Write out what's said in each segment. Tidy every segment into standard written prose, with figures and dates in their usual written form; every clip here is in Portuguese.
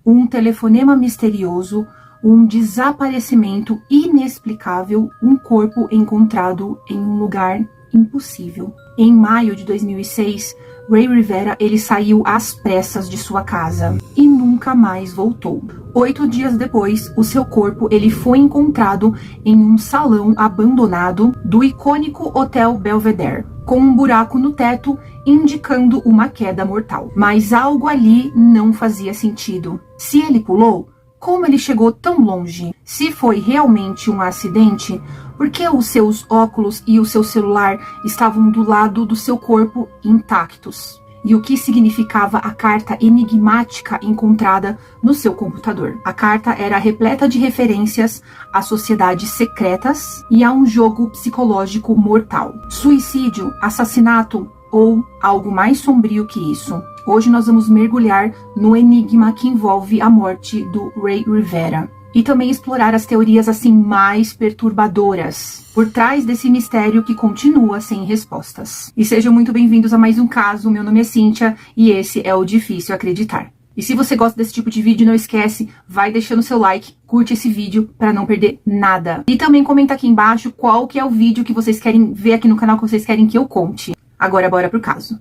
um telefonema misterioso, um desaparecimento inexplicável, um corpo encontrado em um lugar impossível. Em maio de 2006, Ray Rivera ele saiu às pressas de sua casa e nunca mais voltou. 8 dias depois, o seu corpo ele foi encontrado em um salão abandonado do icônico Hotel Belvedere, com um buraco no teto indicando uma queda mortal. Mas algo ali não fazia sentido. Se ele pulou, como ele chegou tão longe? Se foi realmente um acidente, por que os seus óculos e o seu celular estavam do lado do seu corpo intactos? E o que significava a carta enigmática encontrada no seu computador? A carta era repleta de referências a sociedades secretas e a um jogo psicológico mortal. Suicídio, assassinato ou algo mais sombrio que isso? Hoje nós vamos mergulhar no enigma que envolve a morte do Ray Rivera e também explorar as teorias assim mais perturbadoras por trás desse mistério que continua sem respostas. E sejam muito bem-vindos a mais um caso. Meu nome é Cíntia e esse é o Difícil Acreditar. E se você gosta desse tipo de vídeo, não esquece, vai deixando seu like, curte esse vídeo para não perder nada. E também comenta aqui embaixo qual que é o vídeo que vocês querem ver aqui no canal, que vocês querem que eu conte. Agora bora pro caso.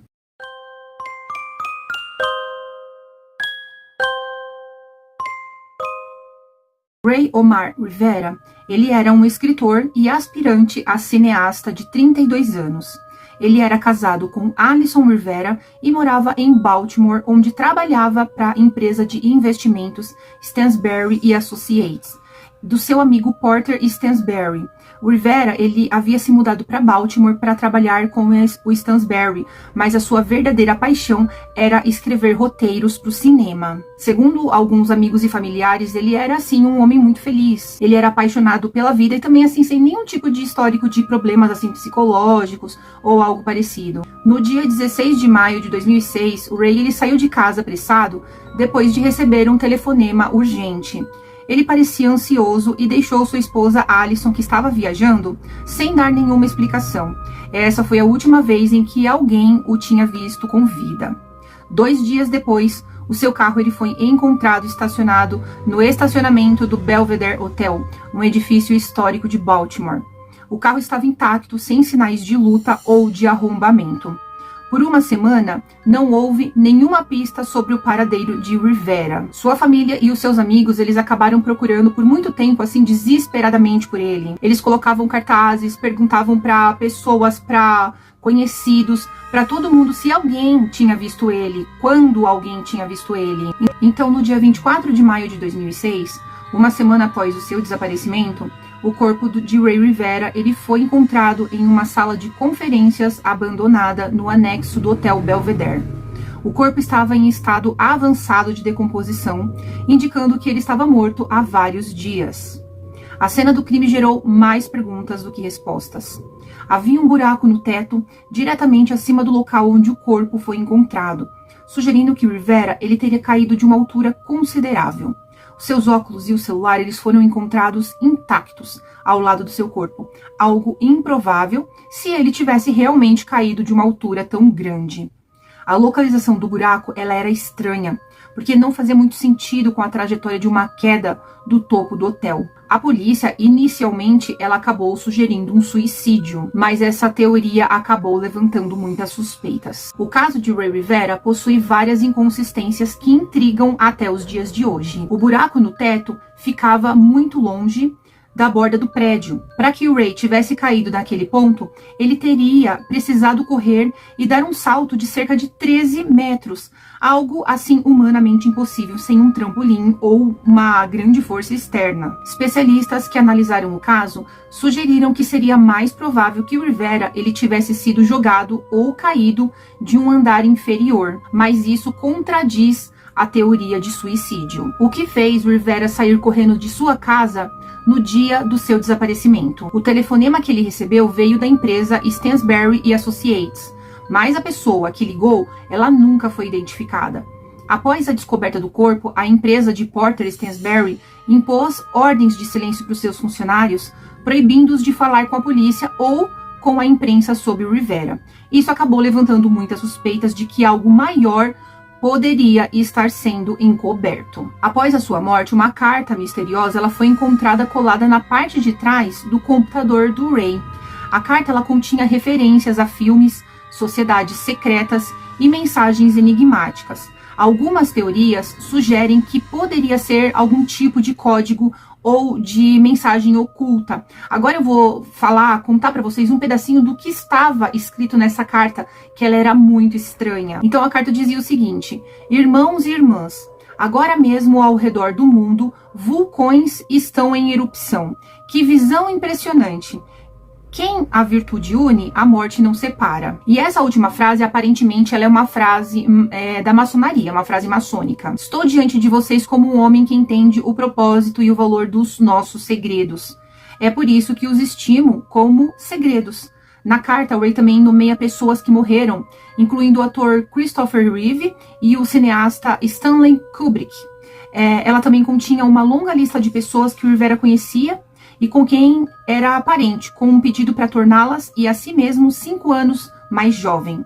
Ray Omar Rivera, ele era um escritor e aspirante a cineasta de 32 anos. Ele era casado com Alison Rivera e morava em Baltimore, onde trabalhava para a empresa de investimentos Stansberry Associates, do seu amigo Porter Stansberry. O Rivera, ele havia se mudado para Baltimore para trabalhar com o Stansberry, mas a sua verdadeira paixão era escrever roteiros para o cinema. Segundo alguns amigos e familiares, ele era, assim, um homem muito feliz. Ele era apaixonado pela vida e também, assim, sem nenhum tipo de histórico de problemas, assim, psicológicos ou algo parecido. No dia 16 de maio de 2006, o Ray, ele saiu de casa apressado depois de receber um telefonema urgente. Ele parecia ansioso e deixou sua esposa Alison, que estava viajando, sem dar nenhuma explicação. Essa foi a última vez em que alguém o tinha visto com vida. 2 dias depois, o seu carro ele foi encontrado estacionado no estacionamento do Belvedere Hotel, um edifício histórico de Baltimore. O carro estava intacto, sem sinais de luta ou de arrombamento. Por uma semana, não houve nenhuma pista sobre o paradeiro de Rivera. Sua família e os seus amigos, eles acabaram procurando por muito tempo, assim, desesperadamente por ele. Eles colocavam cartazes, perguntavam para pessoas, para conhecidos, para todo mundo se alguém tinha visto ele, quando alguém tinha visto ele. Então, no dia 24 de maio de 2006, uma semana após o seu desaparecimento, o corpo de Ray Rivera ele foi encontrado em uma sala de conferências abandonada no anexo do Hotel Belvedere. O corpo estava em estado avançado de decomposição, indicando que ele estava morto há vários dias. A cena do crime gerou mais perguntas do que respostas. Havia um buraco no teto, diretamente acima do local onde o corpo foi encontrado, sugerindo que Rivera ele teria caído de uma altura considerável. Seus óculos e o celular eles foram encontrados intactos ao lado do seu corpo, algo improvável se ele tivesse realmente caído de uma altura tão grande. A localização do buraco ela era estranha, porque não fazia muito sentido com a trajetória de uma queda do topo do hotel. A polícia, inicialmente, ela acabou sugerindo um suicídio, mas essa teoria acabou levantando muitas suspeitas. O caso de Ray Rivera possui várias inconsistências que intrigam até os dias de hoje. O buraco no teto ficava muito longe da borda do prédio. Para que o Ray tivesse caído naquele ponto, ele teria precisado correr e dar um salto de cerca de 13 metros, algo assim humanamente impossível sem um trampolim ou uma grande força externa. Especialistas que analisaram o caso sugeriram que seria mais provável que o Rivera ele tivesse sido jogado ou caído de um andar inferior, mas isso contradiz a teoria de suicídio. O que fez Rivera sair correndo de sua casa no dia do seu desaparecimento? O telefonema que ele recebeu veio da empresa Stansberry Associates, mas a pessoa que ligou, ela nunca foi identificada. Após a descoberta do corpo, a empresa de Porter Stansberry impôs ordens de silêncio para os seus funcionários, proibindo-os de falar com a polícia ou com a imprensa sobre o Rivera. Isso acabou levantando muitas suspeitas de que algo maior poderia estar sendo encoberto. Após a sua morte, uma carta misteriosa ela foi encontrada colada na parte de trás do computador do Ray. A carta ela continha referências a filmes, sociedades secretas e mensagens enigmáticas. Algumas teorias sugerem que poderia ser algum tipo de código ou de mensagem oculta. Agora eu vou contar para vocês um pedacinho do que estava escrito nessa carta, que ela era muito estranha. Então a carta dizia o seguinte: irmãos e irmãs, agora mesmo ao redor do mundo, vulcões estão em erupção. Que visão impressionante! Quem a virtude une, a morte não separa. E essa última frase, aparentemente, ela é uma frase da maçonaria, uma frase maçônica. Estou diante de vocês como um homem que entende o propósito e o valor dos nossos segredos. É por isso que os estimo como segredos. Na carta, o Ray também nomeia pessoas que morreram, incluindo o ator Christopher Reeve e o cineasta Stanley Kubrick. Ela também continha uma longa lista de pessoas que o Rivera conhecia e com quem era aparente, com um pedido para torná-las e a si mesmo 5 anos mais jovem.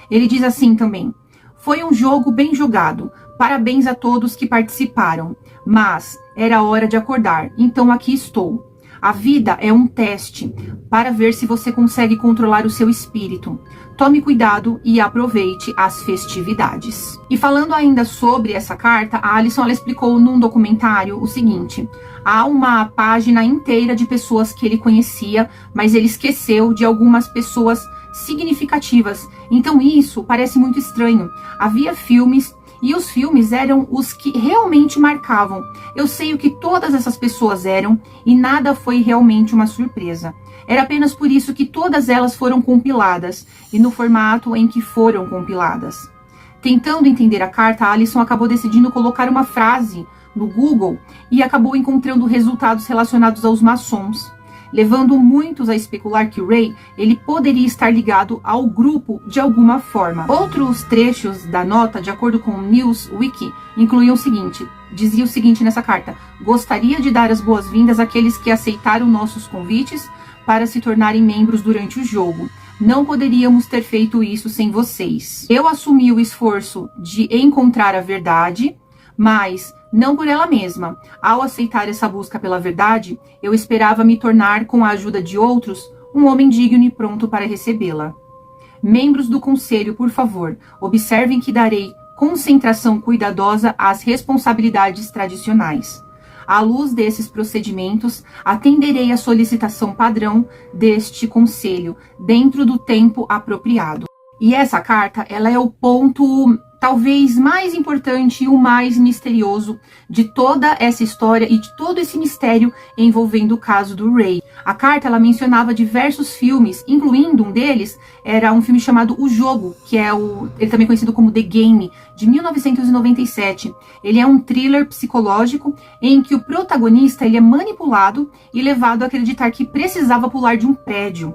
Ele diz assim também: foi um jogo bem jogado, parabéns a todos que participaram, mas era hora de acordar, então aqui estou. A vida é um teste para ver se você consegue controlar o seu espírito. Tome cuidado e aproveite as festividades. E falando ainda sobre essa carta, a Alison ela explicou num documentário o seguinte: há uma página inteira de pessoas que ele conhecia, mas ele esqueceu de algumas pessoas significativas. Então isso parece muito estranho. Havia filmes e os filmes eram os que realmente marcavam. Eu sei o que todas essas pessoas eram e nada foi realmente uma surpresa. Era apenas por isso que todas elas foram compiladas e no formato em que foram compiladas. Tentando entender a carta, a Alison acabou decidindo colocar uma frase no Google e acabou encontrando resultados relacionados aos maçons, levando muitos a especular que o Ray ele poderia estar ligado ao grupo de alguma forma. Outros trechos da nota, de acordo com o Newsweek, incluíam o seguinte: dizia o seguinte nessa carta: gostaria de dar as boas-vindas àqueles que aceitaram nossos convites para se tornarem membros durante o jogo. Não poderíamos ter feito isso sem vocês. Eu assumi o esforço de encontrar a verdade, mas não por ela mesma. Ao aceitar essa busca pela verdade, eu esperava me tornar, com a ajuda de outros, um homem digno e pronto para recebê-la. Membros do conselho, por favor, observem que darei concentração cuidadosa às responsabilidades tradicionais. À luz desses procedimentos, atenderei à solicitação padrão deste conselho, dentro do tempo apropriado. E essa carta, ela é o ponto talvez mais importante e o mais misterioso de toda essa história e de todo esse mistério envolvendo o caso do Ray. A carta, ela mencionava diversos filmes, incluindo um deles, era um filme chamado O Jogo, que é ele também conhecido como The Game, de 1997. Ele é um thriller psicológico em que o protagonista ele é manipulado e levado a acreditar que precisava pular de um prédio.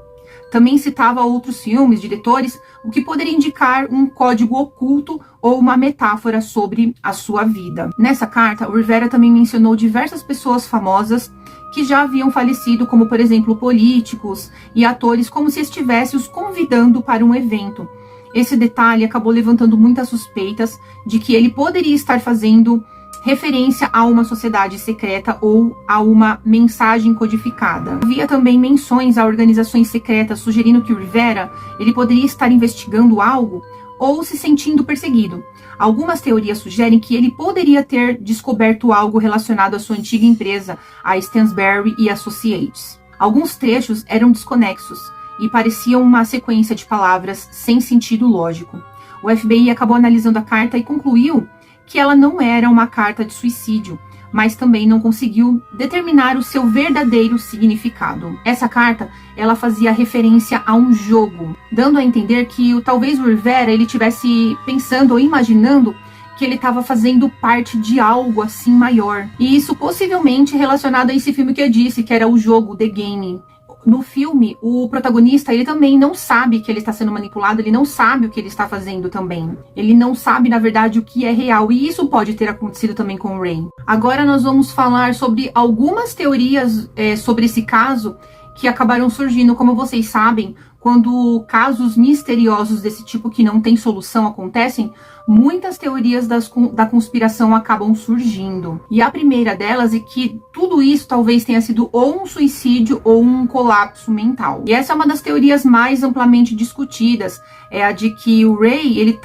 Também citava outros filmes, diretores, o que poderia indicar um código oculto ou uma metáfora sobre a sua vida. Nessa carta, o Rivera também mencionou diversas pessoas famosas que já haviam falecido, como, por exemplo, políticos e atores, como se estivesse os convidando para um evento. Esse detalhe acabou levantando muitas suspeitas de que ele poderia estar fazendo referência a uma sociedade secreta ou a uma mensagem codificada. Havia também menções a organizações secretas sugerindo que o Rivera ele poderia estar investigando algo ou se sentindo perseguido. Algumas teorias sugerem que ele poderia ter descoberto algo relacionado à sua antiga empresa, a Stansberry Associates. Alguns trechos eram desconexos e pareciam uma sequência de palavras sem sentido lógico. O FBI acabou analisando a carta e concluiu que ela não era uma carta de suicídio, mas também não conseguiu determinar o seu verdadeiro significado. Essa carta, ela fazia referência a um jogo, dando a entender que talvez o Rivera ele tivesse pensando ou imaginando que ele estava fazendo parte de algo assim maior. E isso possivelmente relacionado a esse filme que eu disse, que era O Jogo, The Game. No filme, o protagonista, ele também não sabe que ele está sendo manipulado, ele não sabe o que ele está fazendo também. Ele não sabe, na verdade, o que é real, e isso pode ter acontecido também com o Ray. Agora nós vamos falar sobre algumas teorias sobre esse caso que acabaram surgindo. Como vocês sabem, quando casos misteriosos desse tipo que não tem solução acontecem, muitas teorias da conspiração acabam surgindo. E a primeira delas é que tudo isso talvez tenha sido ou um suicídio ou um colapso mental. E essa é uma das teorias mais amplamente discutidas, é a de que o Ray, ele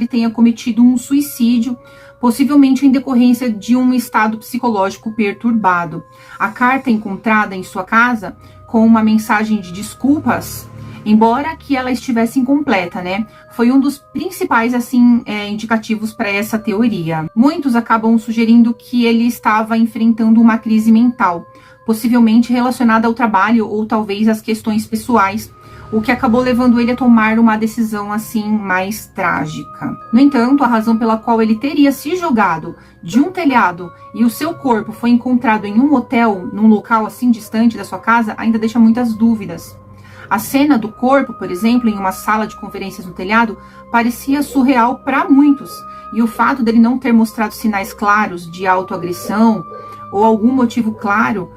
tenha cometido um suicídio, possivelmente em decorrência de um estado psicológico perturbado. A carta encontrada em sua casa com uma mensagem de desculpas, embora que ela estivesse incompleta, né? Foi um dos principais, indicativos para essa teoria. Muitos acabam sugerindo que ele estava enfrentando uma crise mental, possivelmente relacionada ao trabalho ou talvez às questões pessoais, o que acabou levando ele a tomar uma decisão mais trágica. No entanto, a razão pela qual ele teria se jogado de um telhado e o seu corpo foi encontrado em um hotel, num local distante da sua casa, ainda deixa muitas dúvidas. A cena do corpo, por exemplo, em uma sala de conferências no telhado, parecia surreal para muitos, e o fato dele não ter mostrado sinais claros de autoagressão ou algum motivo claro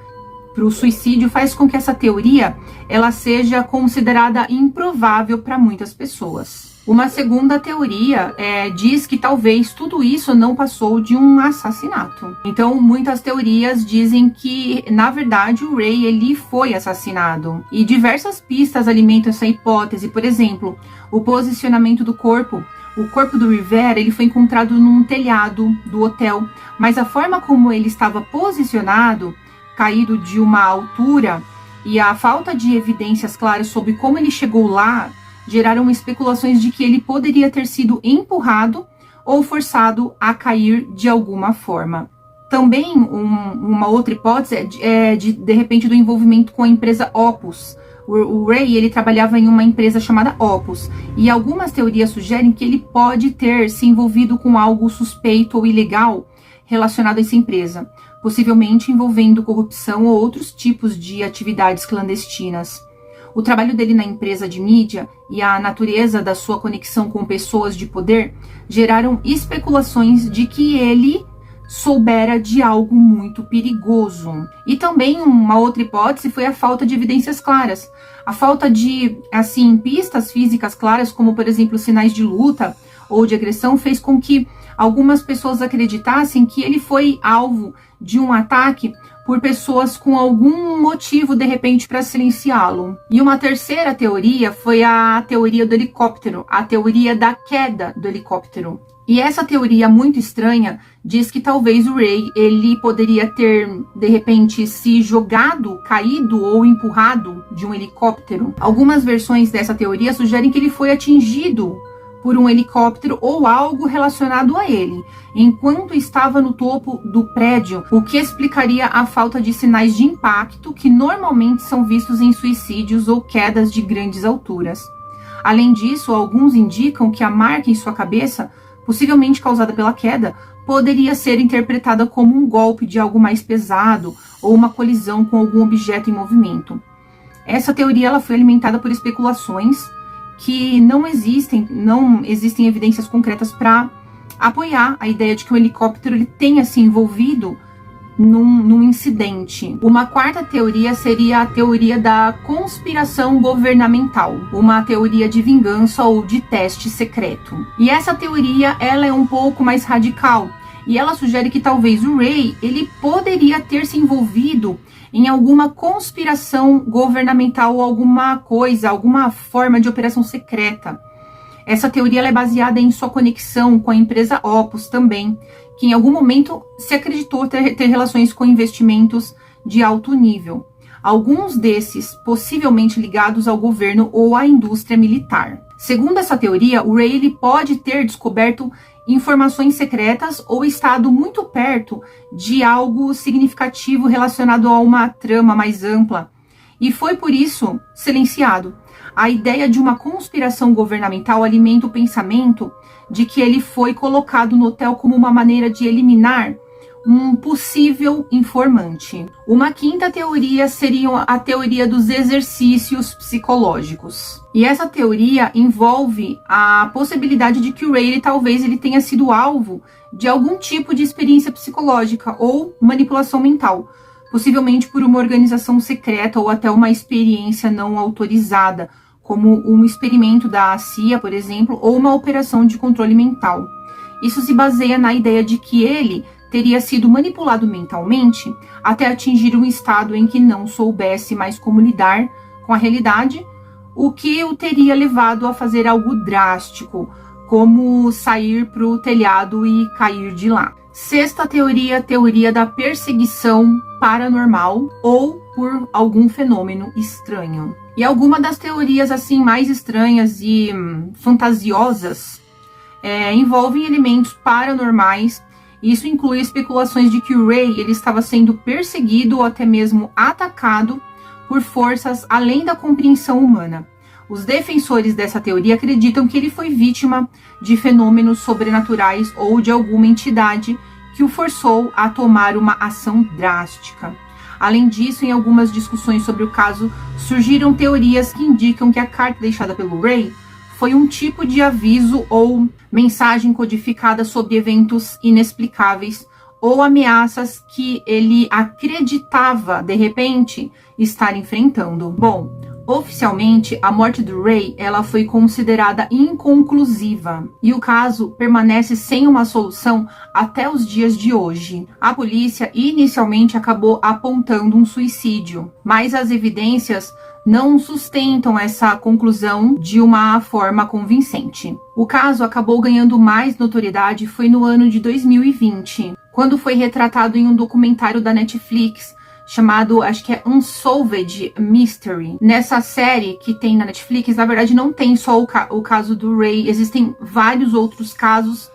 para o suicídio faz com que essa teoria ela seja considerada improvável para muitas pessoas. Uma segunda teoria diz que talvez tudo isso não passou de um assassinato. Então, muitas teorias dizem que, na verdade, o Ray ele foi assassinado. E diversas pistas alimentam essa hipótese. Por exemplo, o posicionamento do corpo. O corpo do Rivera ele foi encontrado num telhado do hotel, mas a forma como ele estava posicionado, caído de uma altura, e a falta de evidências claras sobre como ele chegou lá, geraram especulações de que ele poderia ter sido empurrado ou forçado a cair de alguma forma. Também uma outra hipótese é de repente do envolvimento com a empresa Opus. O Ray ele trabalhava em uma empresa chamada Opus e algumas teorias sugerem que ele pode ter se envolvido com algo suspeito ou ilegal relacionado a essa empresa, possivelmente envolvendo corrupção ou outros tipos de atividades clandestinas. O trabalho dele na empresa de mídia e a natureza da sua conexão com pessoas de poder geraram especulações de que ele soubera de algo muito perigoso. E também uma outra hipótese foi a falta de evidências claras. A falta de, pistas físicas claras, como, por exemplo, sinais de luta ou de agressão, fez com que algumas pessoas acreditassem que ele foi alvo de um ataque por pessoas com algum motivo, de repente, para silenciá-lo. E uma terceira teoria foi a teoria do helicóptero, a teoria da queda do helicóptero. E essa teoria muito estranha diz que talvez o Ray, ele poderia ter, de repente, se jogado, caído ou empurrado de um helicóptero. Algumas versões dessa teoria sugerem que ele foi atingido por um helicóptero ou algo relacionado a ele, enquanto estava no topo do prédio, o que explicaria a falta de sinais de impacto que normalmente são vistos em suicídios ou quedas de grandes alturas. Além disso, alguns indicam que a marca em sua cabeça, possivelmente causada pela queda, poderia ser interpretada como um golpe de algo mais pesado ou uma colisão com algum objeto em movimento. Essa teoria ela foi alimentada por especulações que não existem evidências concretas para apoiar a ideia de que o helicóptero ele tenha se envolvido num incidente. Uma quarta teoria seria a teoria da conspiração governamental, uma teoria de vingança ou de teste secreto. E essa teoria ela é um pouco mais radical e ela sugere que talvez o Ray ele poderia ter se envolvido em alguma conspiração governamental ou alguma forma de operação secreta. Essa teoria ela é baseada em sua conexão com a empresa Opus também, que em algum momento se acreditou ter relações com investimentos de alto nível. Alguns desses possivelmente ligados ao governo ou à indústria militar. Segundo essa teoria, o Ray ele pode ter descoberto informações secretas ou estado muito perto de algo significativo relacionado a uma trama mais ampla e foi por isso silenciado. A ideia de uma conspiração governamental alimenta o pensamento de que ele foi colocado no hotel como uma maneira de eliminar um possível informante. Uma quinta teoria seria a teoria dos exercícios psicológicos. E essa teoria envolve a possibilidade de que o Ray talvez ele tenha sido alvo de algum tipo de experiência psicológica ou manipulação mental, possivelmente por uma organização secreta ou até uma experiência não autorizada, como um experimento da CIA, por exemplo, ou uma operação de controle mental. Isso se baseia na ideia de que ele teria sido manipulado mentalmente até atingir um estado em que não soubesse mais como lidar com a realidade, o que o teria levado a fazer algo drástico, como sair para o telhado e cair de lá. Sexta teoria, teoria da perseguição paranormal ou por algum fenômeno estranho. E alguma das teorias assim mais estranhas e fantasiosas envolvem elementos paranormais. Isso inclui especulações de que o Ray ele estava sendo perseguido ou até mesmo atacado por forças além da compreensão humana. Os defensores dessa teoria acreditam que ele foi vítima de fenômenos sobrenaturais ou de alguma entidade que o forçou a tomar uma ação drástica. Além disso, em algumas discussões sobre o caso, surgiram teorias que indicam que a carta deixada pelo Ray foi um tipo de aviso ou mensagem codificada sobre eventos inexplicáveis ou ameaças que ele acreditava, de repente, estar enfrentando. Bom, oficialmente, a morte do Ray ela foi considerada inconclusiva e o caso permanece sem uma solução até os dias de hoje. A polícia inicialmente acabou apontando um suicídio, mas as evidências não sustentam essa conclusão de uma forma convincente. O caso acabou ganhando mais notoriedade foi no ano de 2020, quando foi retratado em um documentário da Netflix chamado, acho que é Unsolved Mystery. Nessa série que tem na Netflix, na verdade não tem só o caso do Ray, existem vários outros casos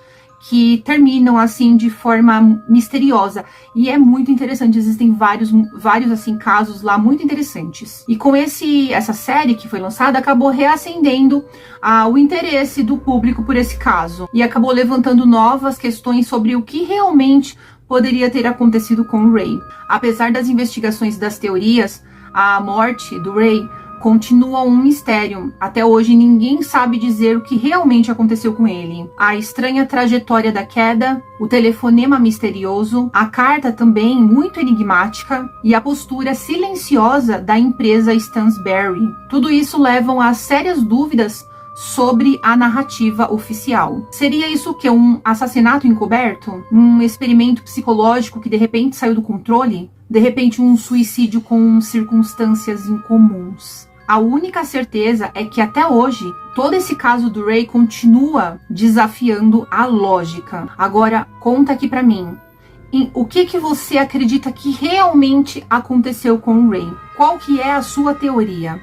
que terminam assim de forma misteriosa e é muito interessante, existem vários assim casos lá muito interessantes. E com essa série que foi lançada acabou reacendendo o interesse do público por esse caso e acabou levantando novas questões sobre o que realmente poderia ter acontecido com o Ray. Apesar das investigações e das teorias, a morte do Ray continua um mistério. Até hoje ninguém sabe dizer o que realmente aconteceu com ele. A estranha trajetória da queda, o telefonema misterioso, a carta também muito enigmática e a postura silenciosa da empresa Stansberry. Tudo isso levam a sérias dúvidas sobre a narrativa oficial. Seria isso o quê? Um assassinato encoberto? Um experimento psicológico que de repente saiu do controle? De repente um suicídio com circunstâncias incomuns? A única certeza é que até hoje, todo esse caso do Ray continua desafiando a lógica. Agora, conta aqui pra mim. O que você acredita que realmente aconteceu com o Ray? Qual que é a sua teoria?